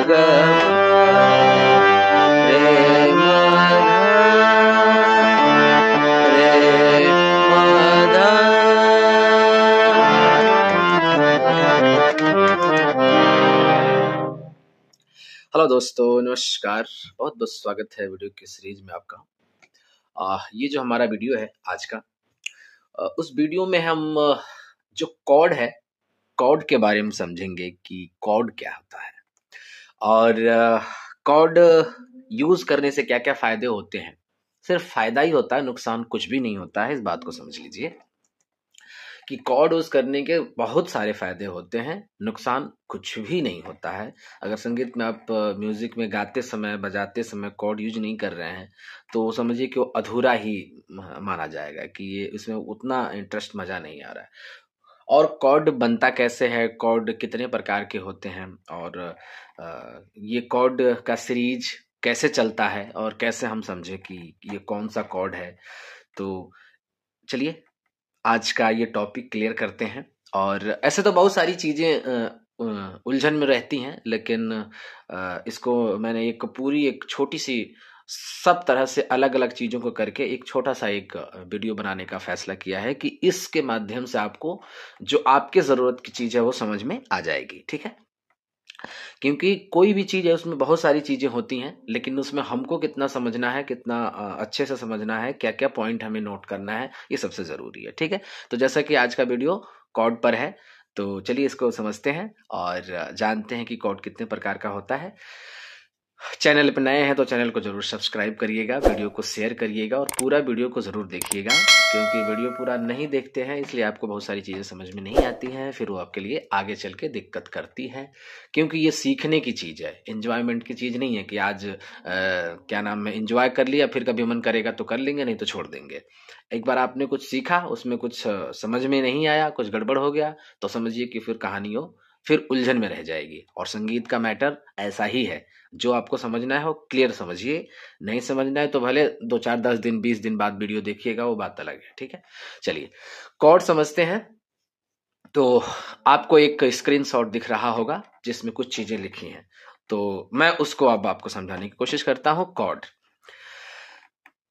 ग रे म रे म ध। हेलो दोस्तों, नमस्कार। बहुत बहुत स्वागत है वीडियो की सीरीज में आपका। ये जो हमारा वीडियो है आज का, उस वीडियो में हम जो कॉर्ड है, कॉर्ड के बारे में समझेंगे कि कॉर्ड क्या होता है और कॉर्ड यूज करने से क्या क्या फायदे होते हैं। सिर्फ फायदा ही होता है, नुकसान कुछ भी नहीं होता है। इस बात को समझ लीजिए कि कॉर्ड यूज करने के बहुत सारे फायदे होते हैं, नुकसान कुछ भी नहीं होता है। अगर संगीत में आप म्यूजिक में गाते समय, बजाते समय कॉर्ड यूज नहीं कर रहे हैं तो समझिए कि वो अधूरा ही माना जाएगा, कि ये इसमें उतना इंटरेस्ट, मजा नहीं आ रहा है। और कॉर्ड बनता कैसे है, कॉर्ड कितने प्रकार के होते हैं, और ये कॉर्ड का सीरीज कैसे चलता है और कैसे हम समझे कि ये कौन सा कॉर्ड है। तो चलिए आज का ये टॉपिक क्लियर करते हैं। और ऐसे तो बहुत सारी चीजें उलझन में रहती हैं, लेकिन इसको मैंने एक छोटी सी, सब तरह से अलग अलग चीजों को करके एक छोटा सा एक वीडियो बनाने का फैसला किया है कि इसके माध्यम से आपको जो आपके जरूरत की चीज है वो समझ में आ जाएगी। ठीक है, क्योंकि कोई भी चीज है उसमें बहुत सारी चीजें होती हैं, लेकिन उसमें हमको कितना समझना है, कितना अच्छे से समझना है, क्या क्या पॉइंट हमें नोट करना है, ये सबसे जरूरी है। ठीक है, तो जैसा कि आज का वीडियो कॉर्ड पर है, तो चलिए इसको समझते हैं और जानते हैं कि कॉर्ड कितने प्रकार का होता है। चैनल पर नए हैं तो चैनल को जरूर सब्सक्राइब करिएगा, वीडियो को शेयर करिएगा और पूरा वीडियो को जरूर देखिएगा, क्योंकि वीडियो पूरा नहीं देखते हैं इसलिए आपको बहुत सारी चीज़ें समझ में नहीं आती हैं, फिर वो आपके लिए आगे चल के दिक्कत करती है। क्योंकि ये सीखने की चीज़ है, एंजॉयमेंट की चीज़ नहीं है कि आज क्या नाम है, एंजॉय कर लिया, फिर कभी मन करेगा तो कर लेंगे, नहीं तो छोड़ देंगे। एक बार आपने कुछ सीखा, उसमें कुछ समझ में नहीं आया, कुछ गड़बड़ हो गया, तो समझिए कि फिर कहानी हो, फिर उलझन में रह जाएगी। और संगीत का मैटर ऐसा ही है, जो आपको समझना है वो क्लियर समझिए, नहीं समझना है तो भले 2 4 10 दिन 20 दिन बाद वीडियो देखिएगा, वो बात अलग है। ठीक है, चलिए कॉर्ड समझते हैं। तो आपको एक स्क्रीनशॉट दिख रहा होगा जिसमें कुछ चीजें लिखी हैं, तो मैं उसको अब आपको समझाने की कोशिश करता हूं। कॉर्ड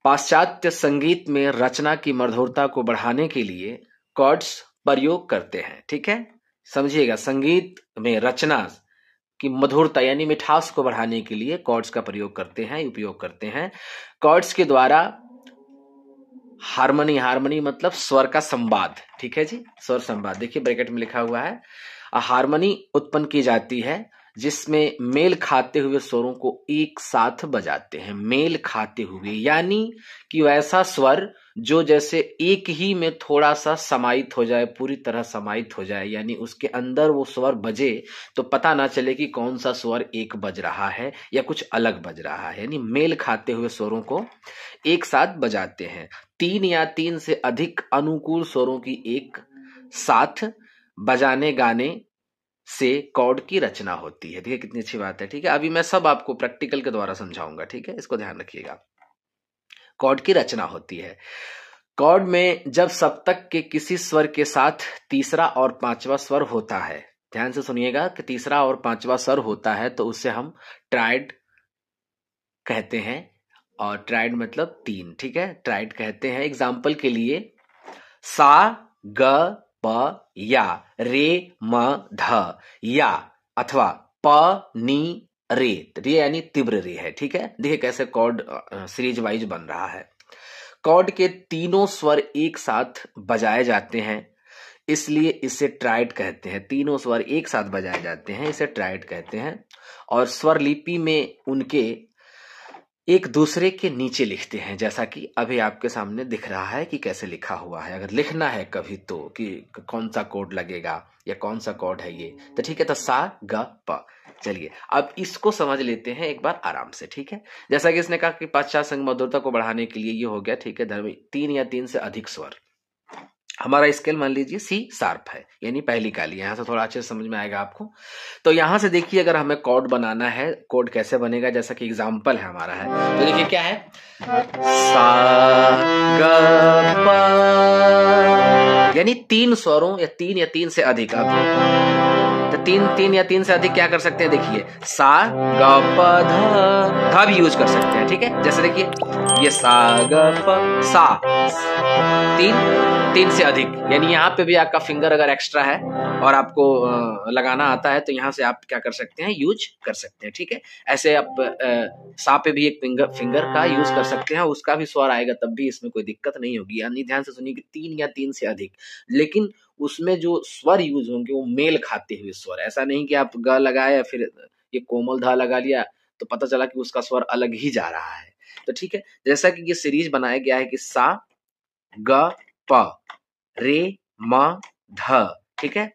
पाश्चात्य संगीत में रचना की मधुरता को बढ़ाने के लिए कॉर्ड्स प्रयोग करते हैं। ठीक है, समझिएगा, संगीत में रचना की मधुरता यानी मिठास को बढ़ाने के लिए कॉर्ड्स का प्रयोग करते हैं, उपयोग करते हैं। कॉर्ड्स के द्वारा हार्मनी, हार्मनी मतलब स्वर का संवाद। ठीक है जी, स्वर संवाद, देखिए ब्रैकेट में लिखा हुआ है, हार्मनी उत्पन्न की जाती है जिसमें मेल खाते हुए स्वरों को एक साथ बजाते हैं। मेल खाते हुए यानी कि वैसा स्वर जो जैसे एक ही में थोड़ा सा समाहित हो जाए, पूरी तरह समाहित हो जाए, यानी उसके अंदर वो स्वर बजे तो पता ना चले कि कौन सा स्वर एक बज रहा है या कुछ अलग बज रहा है। यानी मेल खाते हुए स्वरों को एक साथ बजाते हैं। 3 या 3 से अधिक अनुकूल स्वरों की एक साथ बजाने गाने से कॉर्ड की रचना होती है। देखिए कितनी अच्छी बात है। ठीक है, अभी मैं सब आपको प्रैक्टिकल के द्वारा समझाऊंगा। ठीक है, इसको ध्यान रखिएगा। कॉर्ड की रचना होती है। कॉर्ड में जब सप्तक के किसी स्वर के साथ तीसरा और पांचवा स्वर होता है, ध्यान से सुनिएगा, कि तीसरा और पांचवा स्वर होता है तो उसे हम ट्राइड कहते हैं। और ट्राइड मतलब 3। ठीक है, ट्राइड कहते हैं। एग्जाम्पल के लिए सा ग प या, रे म ध या, अथवा प नी रे। रे यानी तीव्र रे है। ठीक है, देखिए कैसे कॉर्ड सीरीज वाइज बन रहा है। कॉर्ड के तीनों स्वर एक साथ बजाए जाते हैं, इसलिए इसे ट्राइड कहते हैं। तीनों स्वर एक साथ बजाए जाते हैं, इसे ट्राइड कहते हैं। और स्वर लिपि में उनके एक दूसरे के नीचे लिखते हैं, जैसा कि अभी आपके सामने दिख रहा है कि कैसे लिखा हुआ है। अगर लिखना है कभी तो कि कौन सा कोड लगेगा या कौन सा कोड है ये, तो ठीक है, तो सा ग प। चलिए अब इसको समझ लेते हैं एक बार आराम से। ठीक है, जैसा कि इसने कहा कि पाश्चात्य संग मधुरता को बढ़ाने के लिए ये हो गया। ठीक है, धर्म 3 या 3 से अधिक स्वर। हमारा स्केल मान लीजिए सी शार्प है, यानी पहली काली। यहां से थोड़ा अच्छे से समझ में आएगा आपको। तो यहां से देखिए, अगर हमें कॉर्ड बनाना है, कॉर्ड कैसे बनेगा, जैसा कि एग्जांपल है हमारा है, तो देखिए क्या है, सा ग प, यानी 3 स्वरों या 3 से अधिक। अब तो तीन या तीन से अधिक क्या कर सकते हैं, देखिए सा ग प ध भी यूज कर सकते हैं, ठीक है। जैसे देखिए ये सा ग प सा, तीन से अधिक, यानी यहाँ पे भी आपका फिंगर अगर एक्स्ट्रा है और आपको लगाना आता है तो यहाँ से आप क्या कर सकते हैं, यूज कर सकते हैं, ठीक है। ऐसे आप सा पे भी एक फिंगर का यूज कर सकते हैं, उसका भी स्वर आएगा तब भी इसमें कोई दिक्कत नहीं होगी। यानी ध्यान से सुनिए कि तीन या तीन से अधिक, लेकिन उसमें जो स्वर यूज होंगे वो मेल खाते हुए स्वर, ऐसा नहीं कि आप ग लगाए फिर ये कोमल धा लगा लिया तो पता चला कि उसका स्वर अलग ही जा रहा है। तो ठीक है, जैसा कि ये सीरीज बनाया गया है कि सा ग प रे म ध, ठीक है।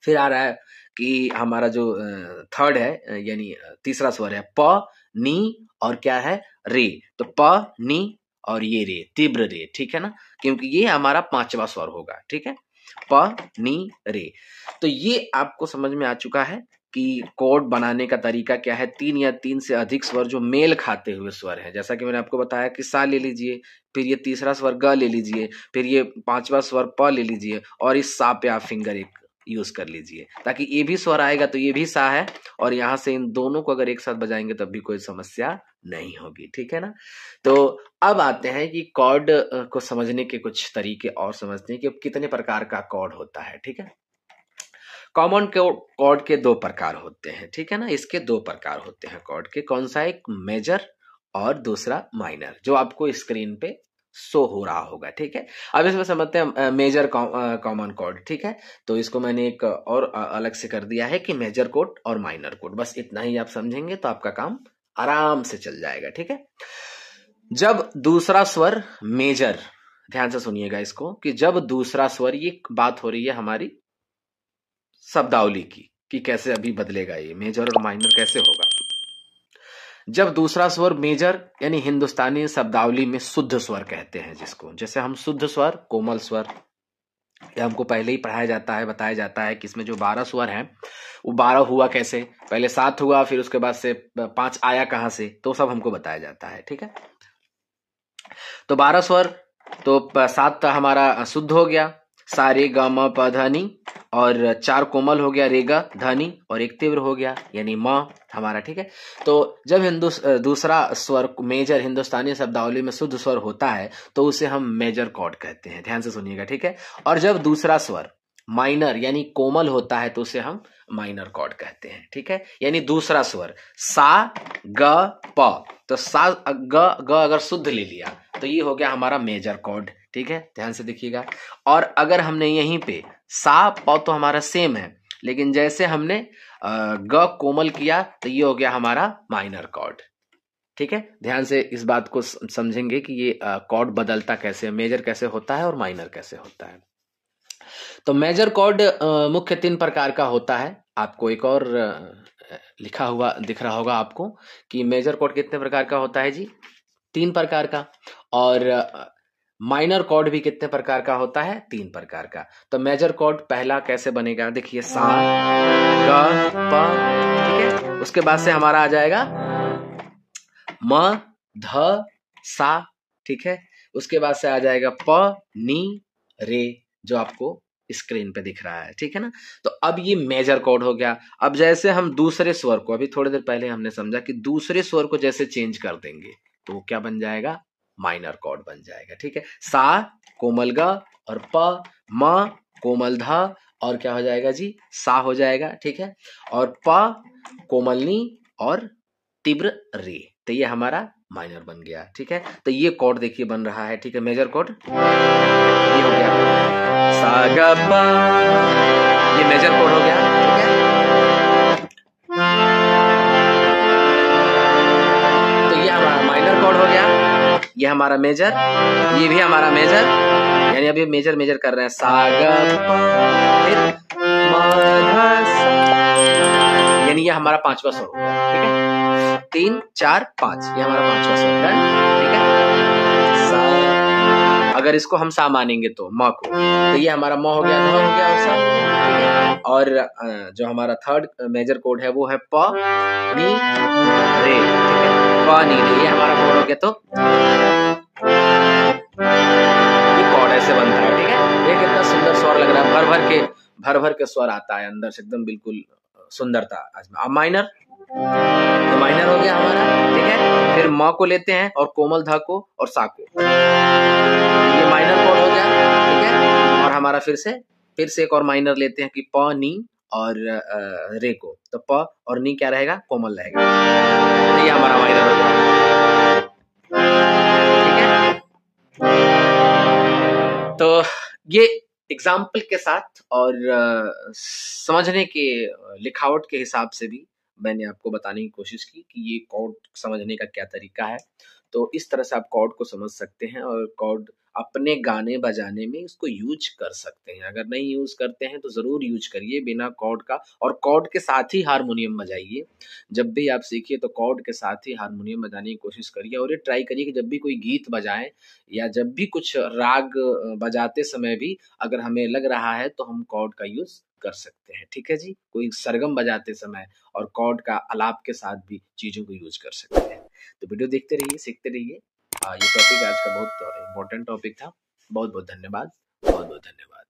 फिर आ रहा है कि हमारा जो थर्ड है यानी तीसरा स्वर है प नी और क्या है रे, तो प नी और ये रे, तीव्र रे, ठीक है ना, क्योंकि ये हमारा पांचवा स्वर होगा, ठीक है, प नी रे। तो ये आपको समझ में आ चुका है कि कोड बनाने का तरीका क्या है। तीन या तीन से अधिक स्वर जो मेल खाते हुए स्वर है, जैसा कि मैंने आपको बताया कि सा ले लीजिए, फिर ये तीसरा स्वर ग ले लीजिए, फिर ये पांचवा स्वर प ले लीजिए और इस सा पे आप फिंगर एक यूज कर लीजिए, ताकि ये भी स्वर आएगा तो ये भी सा है और यहाँ से इन दोनों को अगर एक साथ बजाएंगे तब भी कोई समस्या नहीं होगी, ठीक है ना। तो अब आते हैं कि कॉर्ड को समझने के कुछ तरीके और समझते हैं कि कितने प्रकार का कॉर्ड होता है, ठीक है। कॉमन कॉर्ड के दो प्रकार होते हैं, ठीक है ना, इसके दो प्रकार होते हैं कॉर्ड के। कौन सा, एक मेजर और दूसरा माइनर, जो आपको स्क्रीन पे शो हो रहा होगा, ठीक है। अब इसमें समझते हैं मेजर कॉमन कॉर्ड, ठीक है। तो इसको मैंने एक और अलग से कर दिया है कि मेजर कोड और माइनर कोड, बस इतना ही आप समझेंगे तो आपका काम आराम से चल जाएगा, ठीक है। जब दूसरा स्वर मेजर, ध्यान से सुनिएगा इसको, कि जब दूसरा स्वर, ये बात हो रही है हमारी शब्दावली की कि कैसे अभी बदलेगा, ये मेजर और माइनर कैसे होगा। जब दूसरा स्वर मेजर, यानी हिंदुस्तानी शब्दावली में शुद्ध स्वर कहते हैं जिसको, जैसे हम शुद्ध स्वर, कोमल स्वर, या हमको पहले ही पढ़ाया जाता है, बताया जाता है कि इसमें जो 12 स्वर हैं वो 12 हुआ कैसे, पहले 7 हुआ फिर उसके बाद से 5 आया कहां से, तो सब हमको बताया जाता है, ठीक है। तो 12 स्वर, तो 7 हमारा शुद्ध हो गया, सा रे ग म प ध नी, और 4 कोमल हो गया, रे ग ध नी, और एक तीव्र हो गया यानी म हमारा, ठीक है। तो जब दूसरा स्वर मेजर हिंदुस्तानी शब्दावली में शुद्ध स्वर होता है तो उसे हम मेजर कॉर्ड कहते हैं, ध्यान से सुनिएगा, ठीक है। और जब दूसरा स्वर माइनर यानी कोमल होता है तो उसे हम माइनर कॉर्ड कहते हैं, ठीक है। यानी दूसरा स्वर सा ग प, तो सा ग अगर शुद्ध ले लिया तो ये हो गया हमारा मेजर कॉर्ड, ठीक है, ध्यान से देखिएगा। और अगर हमने यहीं पे सा प तो हमारा सेम है, लेकिन जैसे हमने ग कोमल किया तो ये हो गया हमारा माइनर कॉर्ड, ठीक है। ध्यान से इस बात को समझेंगे कि ये कॉर्ड बदलता कैसे, मेजर कैसे होता है और माइनर कैसे होता है। तो मेजर कॉर्ड मुख्य 3 प्रकार का होता है। आपको एक और लिखा हुआ दिख रहा होगा आपको कि मेजर कॉर्ड कितने प्रकार का होता है जी, 3 प्रकार का। और माइनर कॉर्ड भी कितने प्रकार का होता है, 3 प्रकार का। तो मेजर कॉर्ड पहला कैसे बनेगा, देखिए सा ग प, ठीक है। उसके बाद से हमारा आ जाएगा म ध सा, ठीक है। उसके बाद से आ जाएगा प नी रे, जो आपको स्क्रीन पे दिख रहा है, ठीक है ना। तो अब ये मेजर कॉर्ड हो गया। अब जैसे हम दूसरे स्वर को, अभी थोड़ी देर पहले हमने समझा कि दूसरे स्वर को जैसे चेंज कर देंगे तो वो क्या बन जाएगा, माइनर कॉर्ड बन जाएगा, ठीक है। सा कोमल ग और प, म कोमल ध, और क्या हो जाएगा जी, सा हो जाएगा, ठीक है। और प कोमल नी और तीव्र रे, तो ये हमारा माइनर बन गया, ठीक है। तो ये कॉर्ड देखिए बन रहा है, ठीक है, मेजर कॉर्ड ये हो गया सा ग प, ये मेजर कॉर्ड हो गया, ठीक है। तो ये हमारा माइनर कॉर्ड हो गया, ये हमारा मेजर, ये भी हमारा मेजर, यानी अभी मेजर कर रहे हैं, सा ग प फिर म ध सा, यानी ये हमारा 5वां स्वर होगा, ठीक है। 3 4 5, ये हमारा 5वां स्वर है, ठीक है। सा, अगर इसको हम सा मानेंगे तो म को, तो ये हमारा म हो गया, ध हो गया सा, ठीक है। और जो हमारा थर्ड मेजर कोड है वो है प नी रे, ठीक है, प नी रे, ये हमारा कोड हो गया। तो ये कोड ऐसे बनता है, ठीक है। ये कितना सुंदर स्वर लग रहा है, भर भर के भर भर के स्वर आता है अंदर से, एकदम बिल्कुल सुंदरता। अब माइनर, तो माइनर हो गया हमारा, ठीक है। फिर म को लेते हैं और कोमल ध को और सा को, ये माइनर कॉर्ड हो गया, ठीक है। और हमारा फिर से एक और माइनर लेते हैं कि प नी और रे को, तो प और नी क्या रहेगा, कोमल रहेगा, तो ये हमारा माइनर हो गया, ठीक है। तो ये एग्जाम्पल के साथ और समझने के लिखावट के हिसाब से भी मैंने आपको बताने की कोशिश की कि ये कॉर्ड समझने का क्या तरीका है। तो इस तरह से आप कॉर्ड को समझ सकते हैं और कॉर्ड अपने गाने बजाने में इसको यूज कर सकते हैं। अगर नहीं यूज करते हैं तो जरूर यूज करिए बिना कॉर्ड का, और कॉर्ड के साथ ही हारमोनियम बजाइए। जब भी आप सीखिए तो कॉर्ड के साथ ही हारमोनियम बजाने की कोशिश करिए, और ये ट्राई करिए कि जब भी कोई गीत बजाएं या जब भी कुछ राग बजाते समय भी अगर हमें लग रहा है तो हम कॉर्ड का यूज कर सकते हैं, ठीक है जी। कोई सरगम बजाते समय और कॉर्ड का आलाप के साथ भी चीजों को यूज कर सकते हैं। तो वीडियो देखते रहिए, सीखते रहिए। ये टॉपिक आज का बहुत इम्पोर्टेंट टॉपिक था। बहुत बहुत धन्यवाद, बहुत बहुत धन्यवाद।